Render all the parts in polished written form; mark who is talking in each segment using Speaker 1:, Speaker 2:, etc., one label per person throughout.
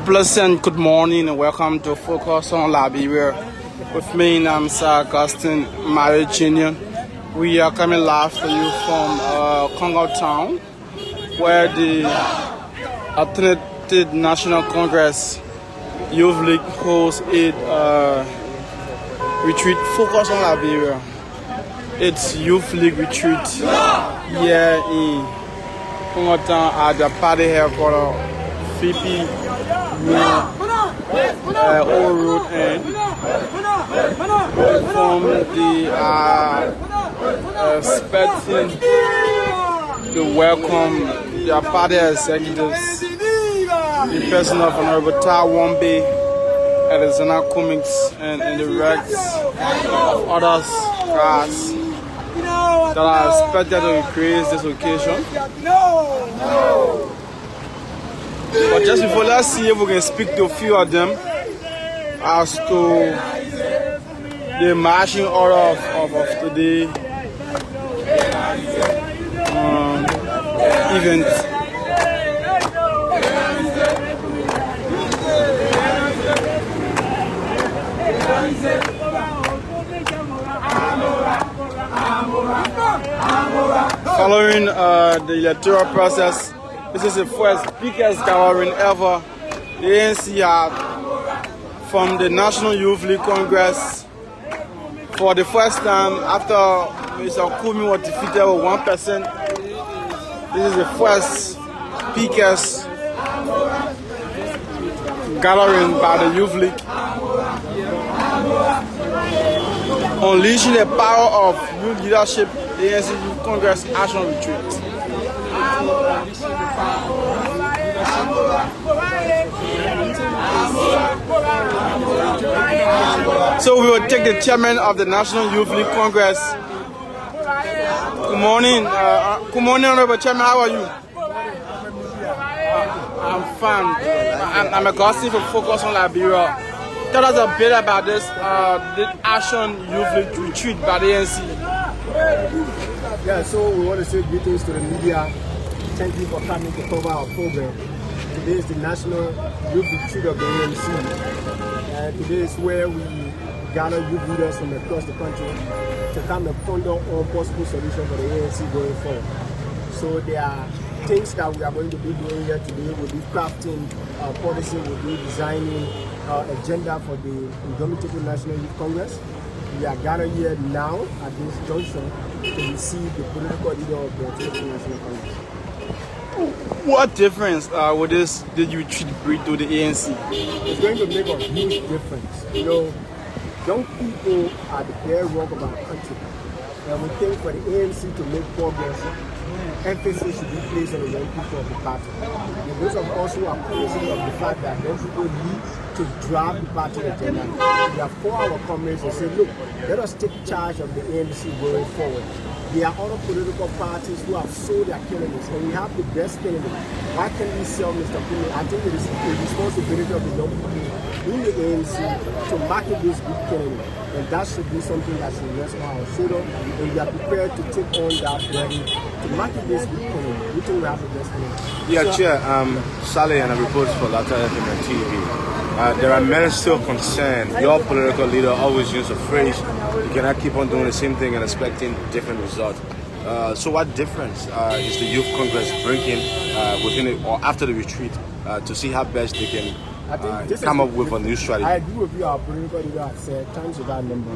Speaker 1: pleasant good morning and welcome to Focus on Liberia. With me, I'm Sir Augustine Marriage Jr. We are coming live to you from Congo Town, where the Alternative National Congress Youth League holds its retreat. Focus on Liberia. It's Youth League retreat here in Congo Town at the party headquarters, 50 Old Road End. From the expecting to welcome their party executives, the person of Honorable Tawambe, Alexander Cummings, and the Rex of others cars that are expected to increase this occasion. But just before, let's see if we can speak to a few of them as to the marching order of today event. Following the electoral process, this is the first biggest gathering ever the ANC had from the National Youth League Congress. For the first time after Mr. Kumi was defeated with 1%, this is the first biggest gathering by the Youth League, unleashing the power of youth leadership. The ANC Youth Congress Action Retreat. So we will take the chairman of the National Youth League Congress. Good morning. Good morning, Honorable Chairman. How are you? I'm fine. I'm a gossip for Focus on Liberia. Tell us a bit about this Action Youth League Retreat by the ANC.
Speaker 2: Yeah, so we want to say greetings to the media. Thank you for coming to cover our program. Today is the National Youth Retreat of the ANC. And today is where we gather youth leaders from across the country to come and ponder on possible solutions for the ANC going forward. So there are things that we are going to be doing here today. We'll be crafting policy, we'll be designing agenda for the Indomitable National Youth Congress. We are gathered here now at this junction to receive the political leader of the Alternative National Congress.
Speaker 1: What difference would this retreat bring to the ANC?
Speaker 2: It's going to make a huge difference. You know, young people are the bedrock of our country. And we think for the ANC to make progress, emphasis should be placed on the young people of the party. And those of us who are cognizant of the fact that young people need to drive the party agenda, we have for our comrades and say, look, let us take charge of the ANC going forward. There are other political parties who have sold their candidates, and we have the best candidate. Why can't we sell Mr. Kumi? I think it is the responsibility of the young people in the ANC to market this good candidate. And that should be something that should rest on our shoulder. And we are prepared to take on that burden to market this good candidate. We think we have the best candidate.
Speaker 3: Yeah, so, Chair, Saleh and a report for Lata FM and TV. There are many still concerned. Your political leader always uses a phrase, you cannot keep on doing the same thing and expecting different results. So what difference is the Youth Congress bringing within it or after the retreat to see how best they can come up with a new strategy?
Speaker 2: I agree with you. Our political leader has said, times without number,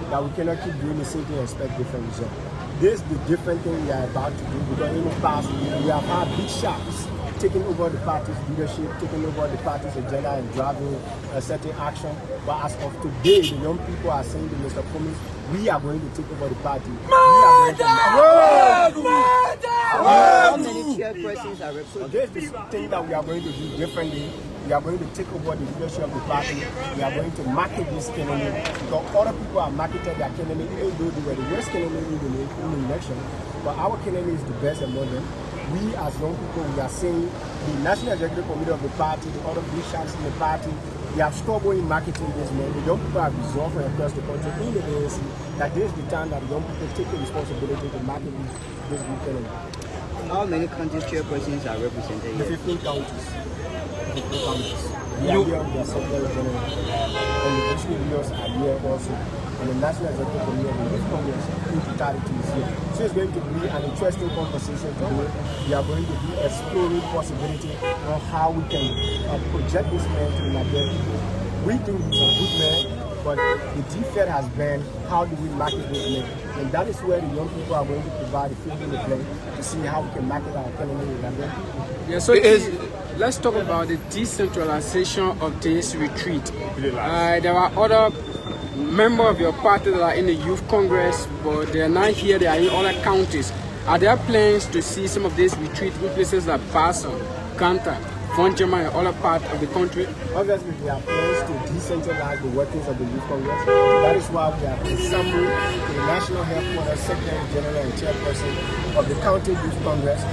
Speaker 2: that we cannot keep doing the same thing and expect different results. This is the different thing we are about to do, because in the past we have had big shots taking over the party's leadership, taking over the party's agenda and driving a certain action. But as of today, the young people are saying to Mr. Cummings, we are going to take over the party. How
Speaker 4: many chairpersons are represented?
Speaker 2: So this is the thing that we are going to do differently. We are going to take over the leadership of the party. We are going to market this candidate. Because other people are marketed their candidate, even though they were the worst candidate in the election. But our candidate is the best among them. We as young people, we are saying the National Executive Committee of the party, the other big shots in the party, they have struggled in marketing this man. The young people have resolved across the country in the ANC that this is the time that young people take the responsibility to market this weekend.
Speaker 4: How many countries chairpersons are represented
Speaker 2: The
Speaker 4: here?
Speaker 2: 15 countries. the co-founders. They are here on their secretary general. And the district leaders are here also. And the National Executive Committee of the Youth Congress in totality is here. So it's going to be an interesting conversation today. We are going to be exploring possibility on how we can project this man to the Nigerian people. We think he's a good man, but the defect has been how do we market this man? And that is where the young people are going to provide the field in the play to see how we can market our economy with Nigerian people.
Speaker 5: Yeah, so let's talk about the decentralization of this retreat. There are other members of your party that are in the Youth Congress, but they are not here, they are in other counties. Are there plans to see some of these retreats in places like Bassa, Kanta, Fonjama, and other parts of the country?
Speaker 2: Obviously, we have plans to decentralize the workings of the Youth Congress. That is why we have assembled the National Headquarters, Secretary General and Chairperson of the County Youth Congress.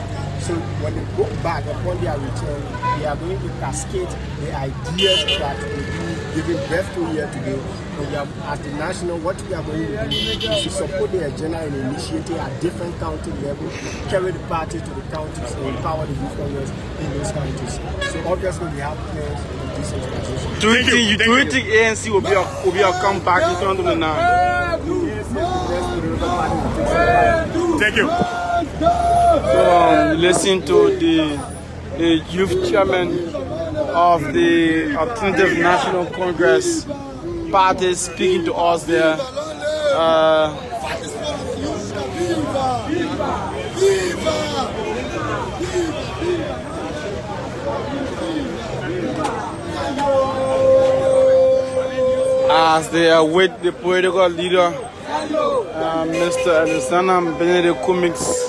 Speaker 2: So when they go back upon their return, they are going to cascade the ideas that we do giving birth to here today. And we are, as the national, what we are going to do is to support the agenda and initiative at different county levels, carry the party to the counties and empower the Youth Congress in those counties. So obviously we have plans for decentralization.
Speaker 1: Do you think ANC will be a comeback in front of the now?
Speaker 3: Thank you.
Speaker 1: So listen to the youth chairman of the Alternative National Congress party speaking to us there. As they await the political leader, Mr. Alexander Benedict Cummings.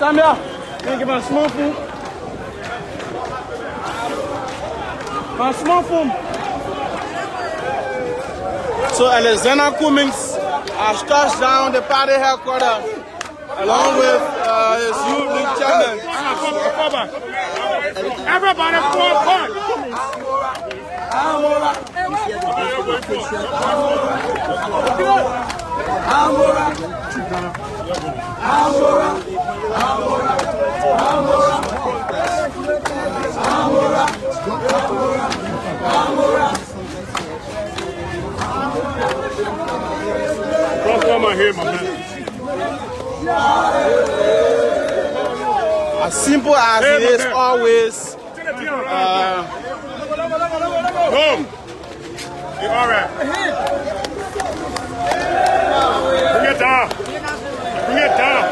Speaker 1: Samia, can you give me a small food? A small food. So Alexander Cummings has touched down the party headquarters along with his youth league chairman.
Speaker 6: Everybody forward.
Speaker 1: As simple as it is always.
Speaker 6: Boom. You all right? Bring it down. Bring it down.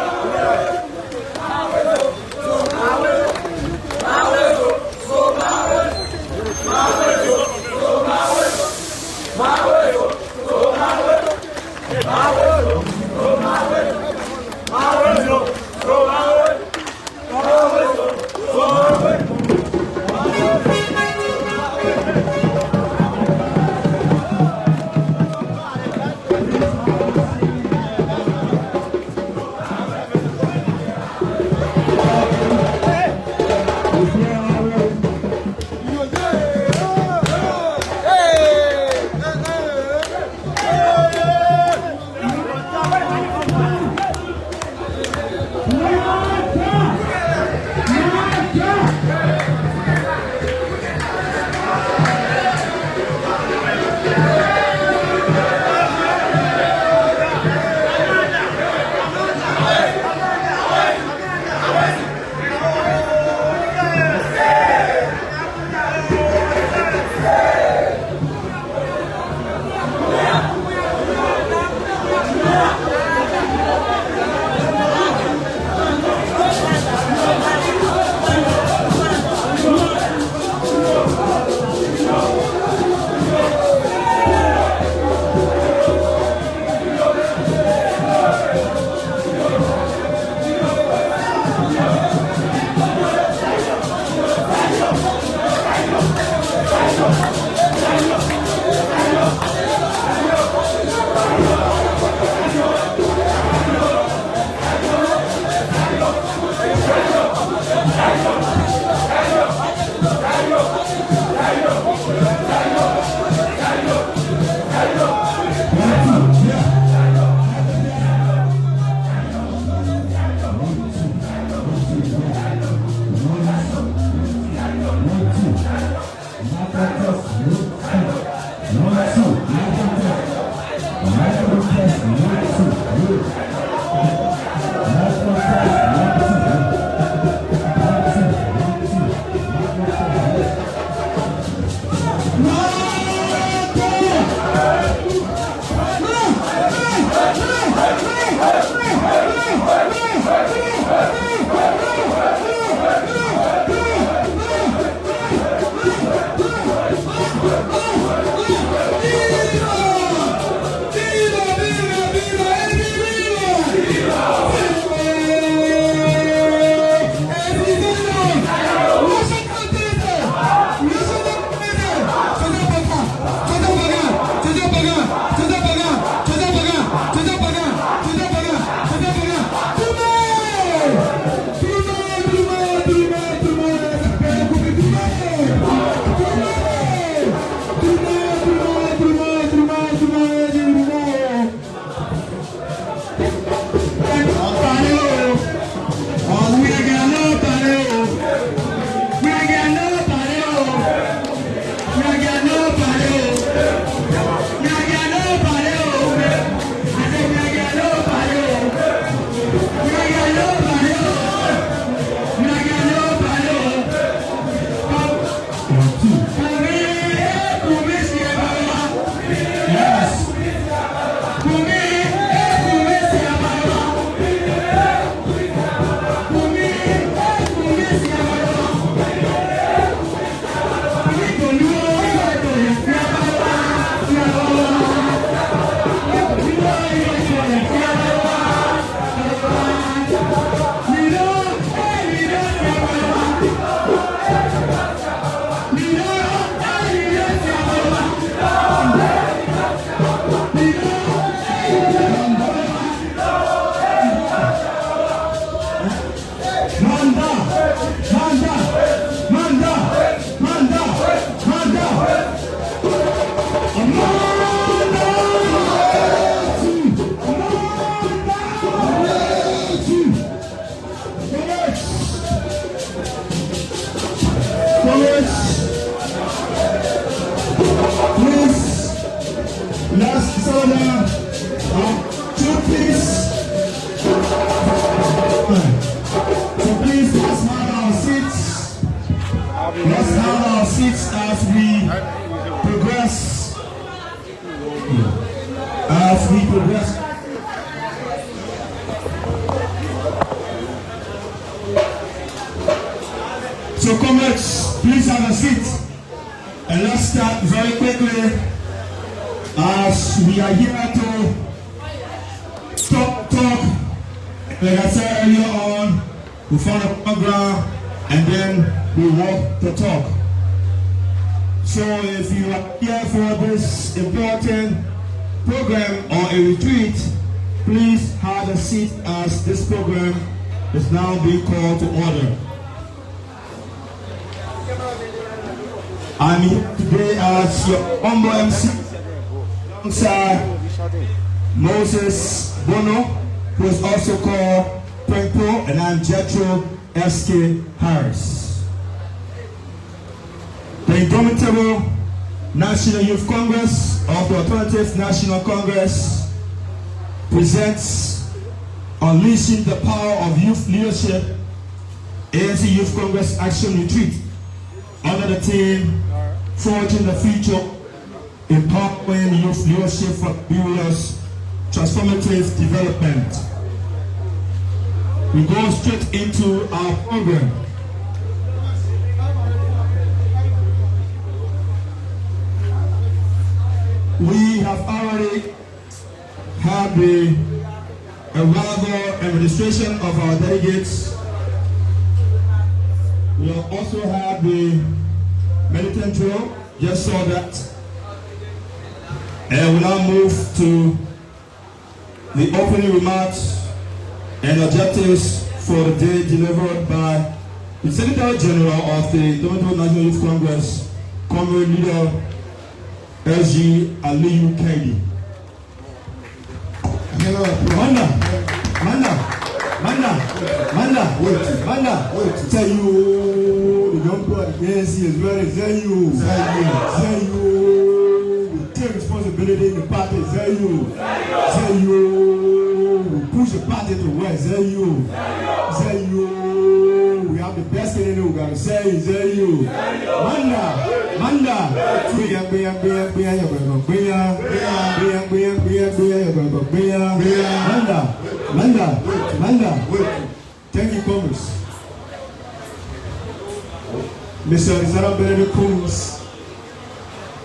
Speaker 7: So please, let's have our seats. Let's have our seats as we progress. So comrades, please have a seat. And let's start very quickly as we are here to talk. Like I said earlier on, we found a program and then we walk the talk. So if you are here for this important program or a retreat, please have a seat as this program is now being called to order. I'm here today as your humble MC, alongside Moses Bono, who is also called Prenko, and I'm Jethro S.K. Harris. The indomitable National Youth Congress of the Alternative National Congress presents Unleashing the Power of Youth Leadership, ANC Youth Congress Action Retreat, under the theme Forging the Future, Empowering Youth Leadership for Liberia's Transformative Development. We go straight into our program. We have already had the arrival and registration of our delegates. We have also had the militant drill, just saw that. And we now move to the opening remarks and objectives for the day delivered by the Secretary General of the Indomitable National Youth Congress, Comrade Leader SG Aliyu Kaidi. Manda, tell you the young boy, the ANC is ready, tell you, we take responsibility in the party, tell you, we push the party to west, tell you, we have the best in it, we gotta say you, Manda, thank you, Congress. Mr. Rizara Benedict Coons,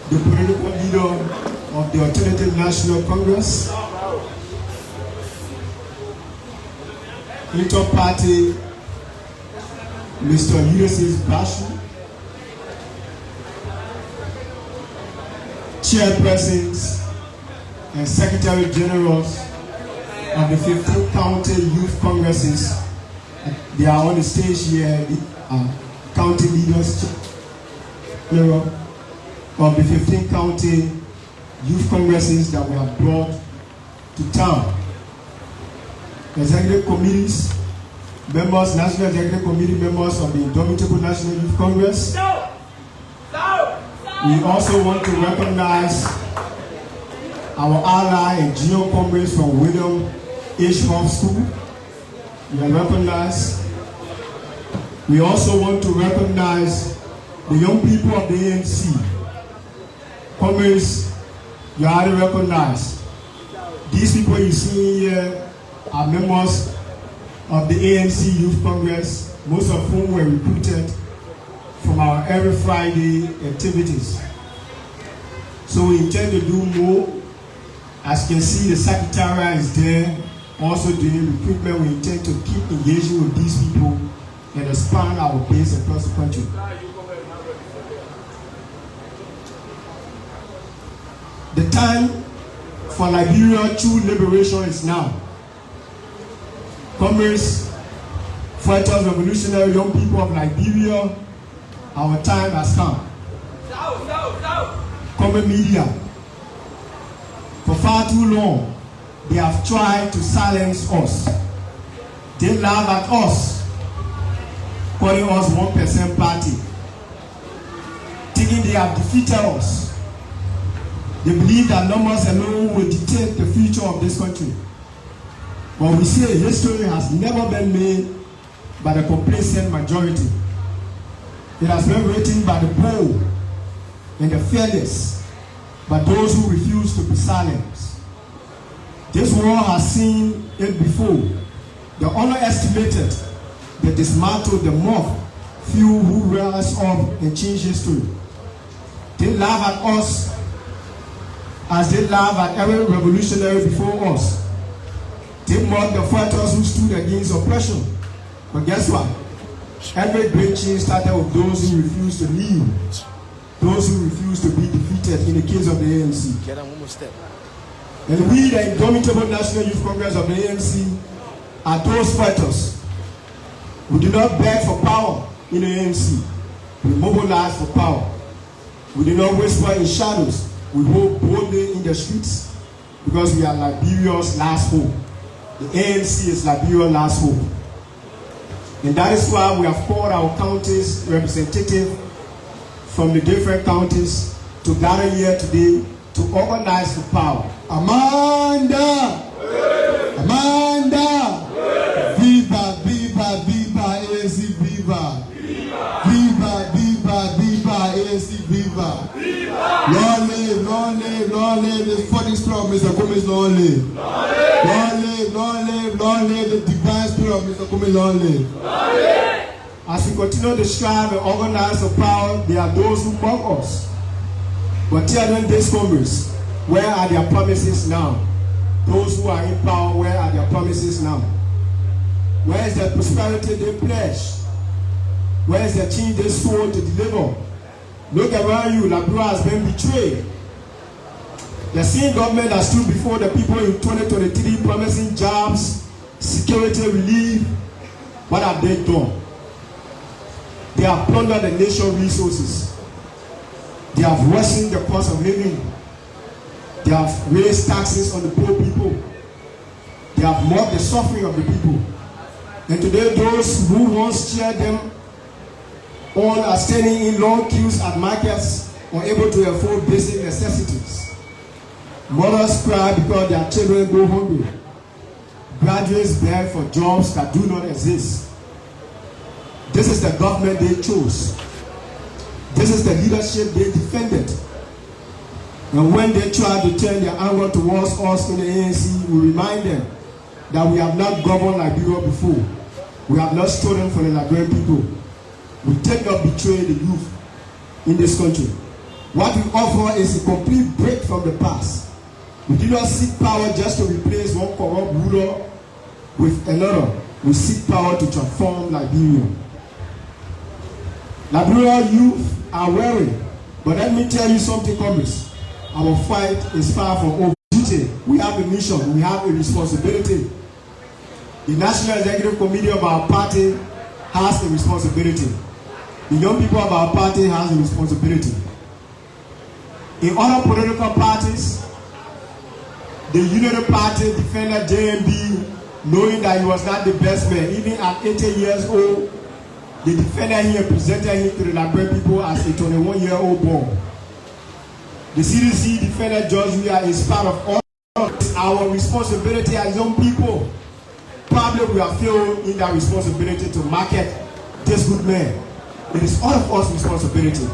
Speaker 7: the political leader of the Alternative National Congress, Inter-Party, Mr. Ulysses Bashu, Chairpersons and Secretary Generals of the 15 county youth congresses. They are on the stage here, county leaders of the 15 county youth congresses that we have brought to town. Executive committees, members, National Executive Committee members of the Indomitable National Youth Congress. We also want to recognize our ally and junior comrades from William H. Hoff School. You are recognized. We also want to recognize the young people of the ANC. Comrades, you are already recognized. These people you see here are members of the ANC Youth Congress, most of whom were recruited from our every Friday activities. So we intend to do more. As you can see, the Secretariat is there, also doing recruitment. We intend to keep engaging with these people and expand our base across the country. The time for Liberia true liberation is now. Comrades, fighters, revolutionary young people of Liberia, our time has come. Comrade media, for far too long, they have tried to silence us. They laugh at us, calling us 1% party, thinking they have defeated us. They believe that numbers alone will dictate the future of this country. But we say history has never been made by the complacent majority. It has been written by the bold and the fearless, by those who refuse to be silenced. This world has seen it before. The underestimated, the dismantled, the mocked, few who rise up and change history. They laugh at us as they laugh at every revolutionary before us. They mock the fighters who stood against oppression. But guess what? Every great change started with those who refused to leave, those who refused to be defeated in the case of the ANC.
Speaker 3: Get on one more step.
Speaker 7: And we, the indomitable National Youth Congress of the ANC, are those fighters. We do not beg for power in the ANC. We mobilize for power. We do not whisper in shadows. We hold boldly in the streets because we are Liberia's last hope. The ANC is Liberia's last hope. And that is why we have called our counties representatives from the different counties to gather here today to organize for power. Amanda! Amanda! Viva, viva, viva, ANC, viva! Viva, viva, viva, ANC, viva! Long live, long live, long live the fighting spirit of Mr. Gomez, long live! Long live, long live, long live the divine spirit of Mr. Gomez, long live! As we continue to strive and organize for power, there are those who mock us. But children, this Congress, where are their promises now? Those who are in power, where are their promises now? Where is the prosperity they pledged? Where is the change they swore to deliver? Look around you, Liberia has been betrayed. The same government that stood before the people in 2023 promising jobs, security relief, what have they done? They have plundered the nation's resources. They have worsened the cost of living. They have raised taxes on the poor people. They have mocked the suffering of the people. And today those who once cheered them on are standing in long queues at markets, unable to afford basic necessities. Mothers cry because their children go hungry. Graduates beg for jobs that do not exist. This is the government they chose. This is the leadership they defended. And when they try to turn their anger towards us in the ANC, we remind them that we have not governed Liberia before. We have not stolen for the Liberian people. We did not betray the youth in this country. What we offer is a complete break from the past. We do not seek power just to replace one corrupt ruler with another. We seek power to transform Liberia. Liberian youth are weary, but let me tell you something, comrades. Our fight is far from over. We have a mission, we have a responsibility. The National Executive Committee of our party has a responsibility. The young people of our party has a responsibility. In other political parties, the Unity Party defended JMB knowing that he was not the best man. Even at 80 years old, they defended him and presented him to the Liberian people as a 21-year-old boy. The CDC defended George Weah in spite of all. It's our responsibility as young people. Probably we have failed in that responsibility to market this good man. It is all of us responsibility.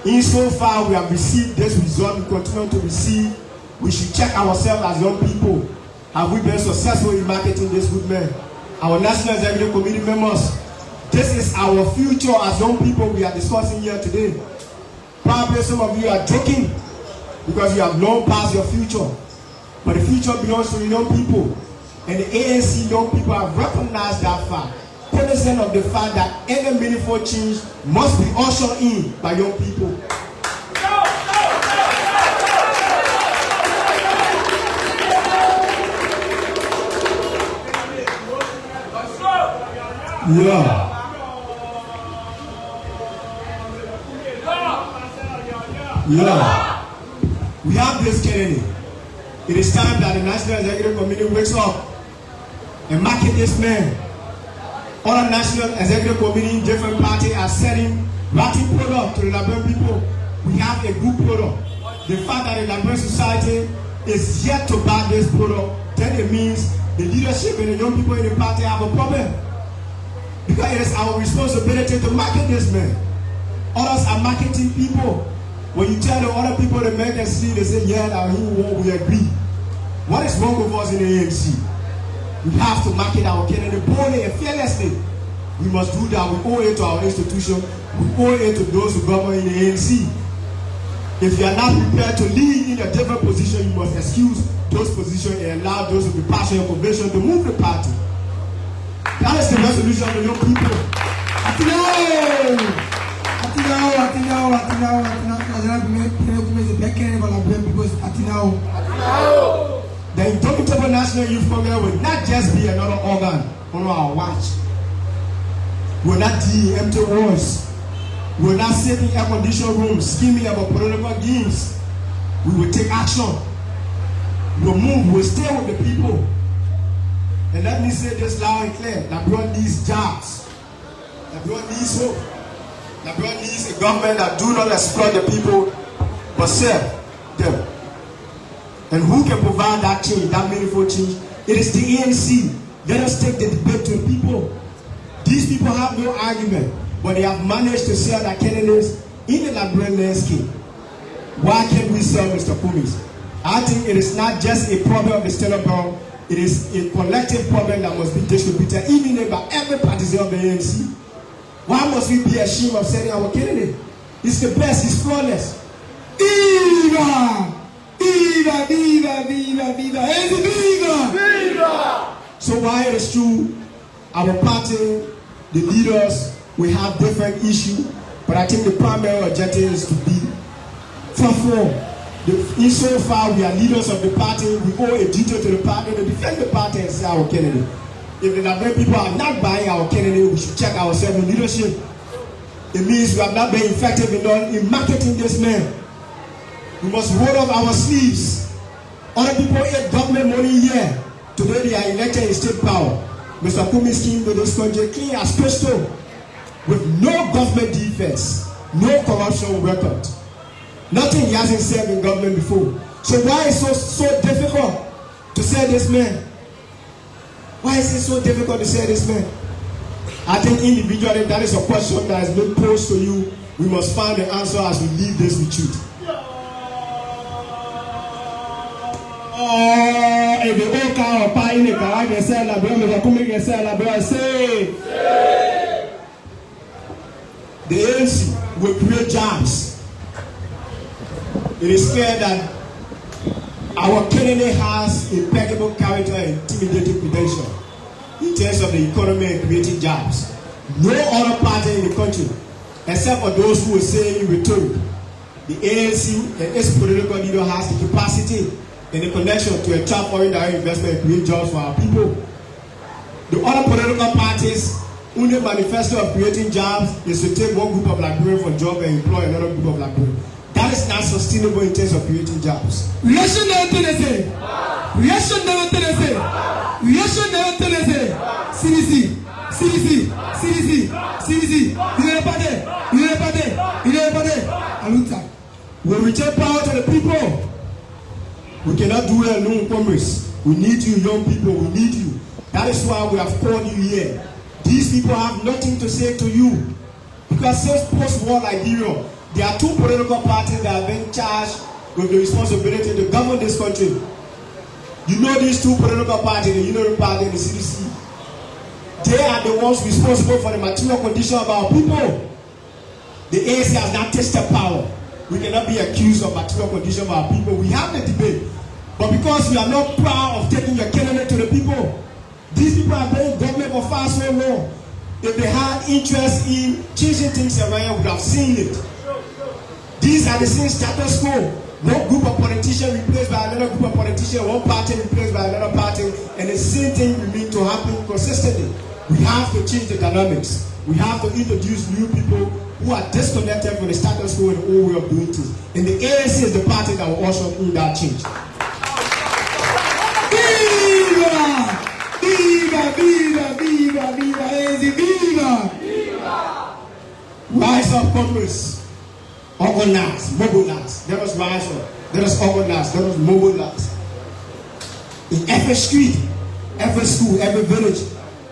Speaker 7: In so far we have received this result, we continue to receive. We should check ourselves as young people. Have we been successful in marketing this good man? Our National Executive Committee members, this is our future as young people we are discussing here today. Probably some of you are joking because you have long past your future. But the future belongs to the young people. And the ANC young people have recognized that fact. Cognizant of the fact that any meaningful change must be ushered in by young people. Yeah. We have this Kennedy. It is time that the National Executive Committee wakes up and market this man. Other National Executive Committee in different parties are selling rotten product to the Liberian people. We have a good product. The fact that the Liberian society is yet to buy this product, then it means the leadership and the young people in the party have a problem. Because it is our responsibility to market this man. Others are marketing people. When you tell the other people to make a see, they say, yeah, now we agree. What is wrong with us in the ANC? We have to market our candidate boldly and fearlessly. We must do that. We owe it to our institution. We owe it to those who govern in the ANC. If you are not prepared to lead in a different position, you must excuse those positions and allow those who be passionate conviction to move the party. That is the resolution of the young people. The Indomitable National Youth Congress will not just be another organ on our watch. We will not do empty walls. We will not sit in air-conditioned rooms scheming about political games. We will take action. We will move. We will stay with the people. And let me say this loud and clear. Liberia needs jobs. Liberia needs hope. Liberia needs a government that do not exploit the people, but serve them. And who can provide that change, that meaningful change? It is the ANC. Let us take the debate to the people. These people have no argument, but they have managed to sell their candidates in the Liberian landscape. Why can't we sell Mr. Cummings? I think it is not just a problem of the Standard Bureau. It is a collective problem that must be distributed evenly by every partisan of the ANC. Why must we be ashamed of selling our candidate? He's the best, he's flawless. Viva! Viva, viva, viva, viva, ANC, viva! Viva! So while it is true, our party, the leaders, we have different issues, but I think the primary objective is to be fruitful. Insofar we are leaders of the party, we owe a duty to the party to defend the party and say our candidate. If the Liberian people are not buying our candidate, we should check ourselves in leadership. It means we have not been effective enough in marketing this man. We must roll up our sleeves. Other people eat government money here. Today they are elected in state power. Mr. Cummings came to this country clean as crystal, with no government defense, no corruption record. Nothing he hasn't served in government before. So why is it so difficult to say this man? Why is it so difficult to say this man? I think individually that is a question that has been posed to you. We must find the answer as we leave this retreat. If the old car or pie in the garage and say Mr. Cummings and say say the ANC will create jobs. It is clear that our candidate has impeccable character and intimidating credential in terms of the economy and creating jobs. No other party in the country, except for those who are saying rhetoric, the ANC and its political leader has the capacity and the connection to attract foreign direct investment and create jobs for our people. The other political parties, only manifesto of creating jobs is to take one group of Liberians for job and employ another group of Liberians. That is not sustainable in terms of creating jobs. Reaction never Tennessee. Reaction never Tennessee. Reaction never Tennessee. CDC. CDC. CDC. CDC. Aluta. We return power to the people. We cannot do it alone, comrades. We need you, young people. We need you. That is why we have called you here. These people have nothing to say to you. Because since post-war Liberia, there are two political parties that have been charged with the responsibility to govern this country. You know these two political parties, the Unity Party and the CDC. They are the ones responsible for the material condition of our people. The ANC has not tasted power. We cannot be accused of material condition of our people. We have the debate. But because we are not proud of taking your candidate to the people, these people have been in government for far so long. If they had interest in changing things around, we would have seen it. These are the same status quo. One group of politicians replaced by another group of politicians, one party replaced by another party, and the same thing remains to happen consistently. We have to change the dynamics. We have to introduce new people who are disconnected from the status quo and the old way of doing things. And the ANC is the party that will usher in that change. Viva! Viva! Viva! Viva! Viva! ANC! Viva! Viva! Rise up, comrades. Organize, mobilize. Let us rise up. Let us organize. Let us mobilize. In every street, every school, every village.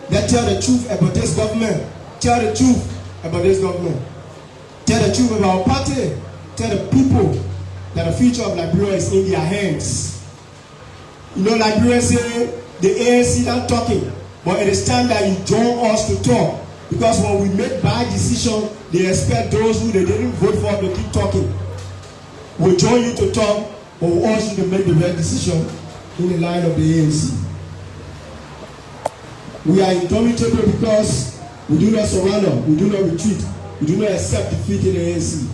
Speaker 7: They tell the truth about this government. Tell the truth about this government. Tell the truth about our party. Tell the people that the future of Liberia is in their hands. You know, Liberia say the ANC not talking, but it is time that you join us to talk. Because when we make bad decisions, they expect those who they didn't vote for to keep talking. We'll join you to talk, but we want you to make the right decision in the line of the ANC. We are indomitable because we do not surrender, we do not retreat, we do not accept defeat in the ANC.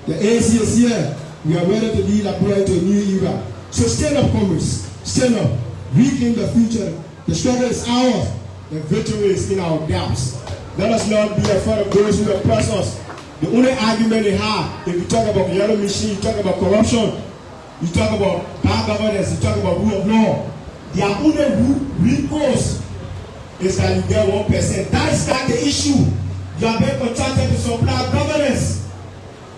Speaker 7: The ANC is here. We are ready to lead Liberia into a new era. So stand up, comrades. Stand up. Reclaim the future. The struggle is ours. The victory is in our gaps. Let us not be afraid of those who oppress us. The only argument they have, if you talk about yellow machine, you talk about corruption, you talk about bad governance, you talk about rule of law, their only recourse is that you get 1%. That is not the issue. You are being contracted to supply governance.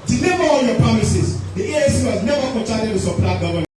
Speaker 7: Deliver all your promises. The ANC was never contracted to supply governance.